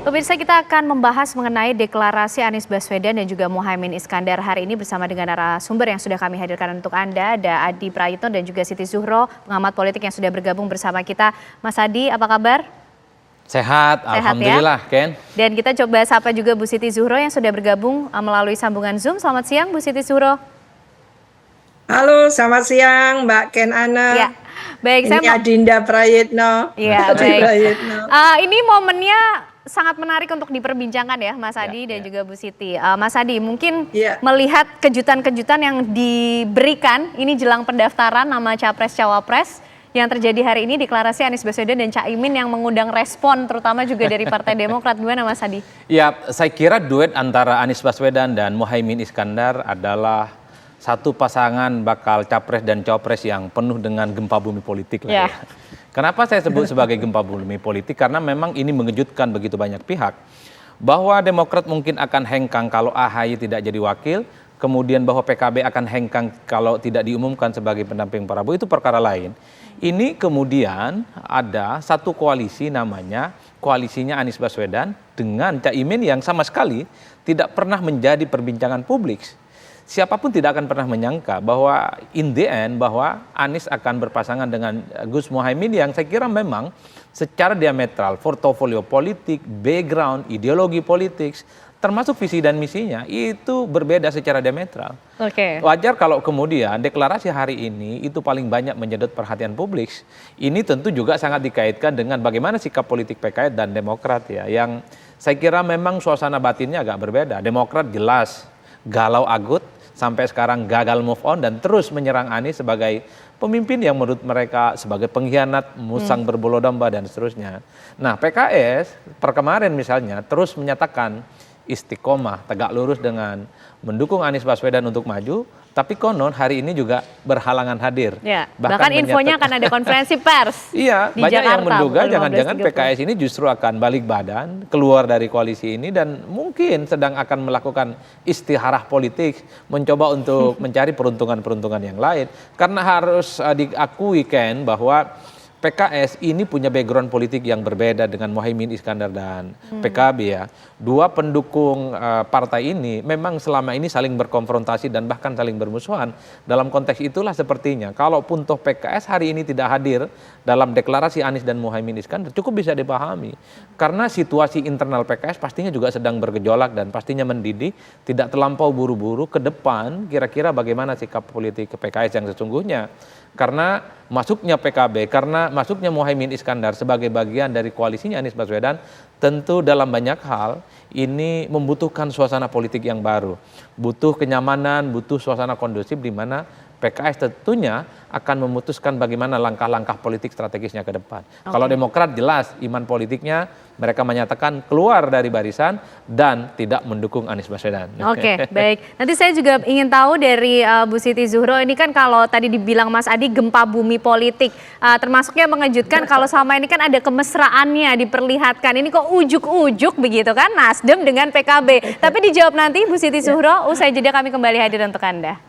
Pemirsa, kita akan membahas mengenai deklarasi Anies Baswedan dan juga Muhaimin Iskandar hari ini bersama dengan narasumber yang sudah kami hadirkan untuk Anda. Ada Adi Prayitno dan juga Siti Zuhro, pengamat politik yang sudah bergabung bersama kita. Mas Adi, apa kabar? Sehat, alhamdulillah, ya? Ken. Dan kita coba sapa juga Bu Siti Zuhro yang sudah bergabung melalui sambungan Zoom. Selamat siang, Bu Siti Zuhro. Halo, selamat siang Mbak Ken Ana. Ya. Baik, ini Adinda Prayitno. Iya, baik. Ini momennya sangat menarik untuk diperbincangkan ya, Mas Adi dan juga Bu Siti. Mas Adi, mungkin melihat kejutan-kejutan yang diberikan ini jelang pendaftaran nama Capres-Cawapres yang terjadi hari ini, deklarasi Anies Baswedan dan Caimin yang mengundang respon terutama juga dari Partai Demokrat. Gimana Mas Adi? Ya, saya kira duet antara Anies Baswedan dan Muhaimin Iskandar adalah satu pasangan bakal capres dan cawapres yang penuh dengan gempa bumi politik lah ya. Kenapa saya sebut sebagai gempa bumi politik? Karena memang ini mengejutkan begitu banyak pihak. Bahwa Demokrat mungkin akan hengkang kalau AHY tidak jadi wakil, kemudian bahwa PKB akan hengkang kalau tidak diumumkan sebagai pendamping Prabowo, itu perkara lain. Ini kemudian ada satu koalisi namanya koalisinya Anies Baswedan dengan Caimin yang sama sekali tidak pernah menjadi perbincangan publik. Siapapun tidak akan pernah menyangka bahwa in the end bahwa Anies akan berpasangan dengan Gus Muhaimin yang saya kira memang secara diametral, portofolio politik, background, ideologi politik, termasuk visi dan misinya itu berbeda secara diametral. Wajar kalau kemudian deklarasi hari ini itu paling banyak menyedot perhatian publik. Ini tentu juga sangat dikaitkan dengan bagaimana sikap politik PKS dan Demokrat ya, yang saya kira memang suasana batinnya agak berbeda. Demokrat jelas galau agut, sampai sekarang gagal move on dan terus menyerang Anies sebagai pemimpin yang menurut mereka sebagai pengkhianat, musang berbulu domba dan seterusnya. Nah, PKS per kemarin misalnya terus menyatakan istiqomah, tegak lurus dengan mendukung Anies Baswedan untuk maju, tapi konon hari ini juga berhalangan hadir. Ya, bahkan infonya akan ada konferensi pers. Iya, di banyak Jakarta, yang menduga jangan-jangan PKS ini justru akan balik badan, keluar dari koalisi ini dan mungkin sedang akan melakukan istiharah politik, mencoba untuk mencari peruntungan-peruntungan yang lain. Karena harus diakui Ken bahwa PKS ini punya background politik yang berbeda dengan Muhaimin Iskandar dan PKB ya. Dua pendukung partai ini memang selama ini saling berkonfrontasi dan bahkan saling bermusuhan. Dalam konteks itulah sepertinya kalaupun toh PKS hari ini tidak hadir dalam deklarasi Anies dan Muhaimin Iskandar cukup bisa dipahami. Karena situasi internal PKS pastinya juga sedang bergejolak dan pastinya mendidih, tidak terlampau buru-buru ke depan kira-kira bagaimana sikap politik PKS yang sesungguhnya. Karena masuknya PKB, karena masuknya Muhaimin Iskandar sebagai bagian dari koalisinya Anies Baswedan, tentu dalam banyak hal ini membutuhkan suasana politik yang baru. Butuh kenyamanan, butuh suasana kondusif di mana PKS tentunya akan memutuskan bagaimana langkah-langkah politik strategisnya ke depan. Kalau Demokrat jelas iman politiknya, mereka menyatakan keluar dari barisan dan tidak mendukung Anies Baswedan. Oke, baik. Nanti saya juga ingin tahu dari Bu Siti Zuhro, ini kan kalau tadi dibilang Mas Adi gempa bumi politik, termasuknya mengejutkan kalau sama ini kan ada kemesraannya diperlihatkan. Ini kok ujuk-ujuk begitu kan Nasdem dengan PKB. Tapi dijawab nanti Bu Siti Zuhro, usai jeda kami kembali hadir untuk Anda.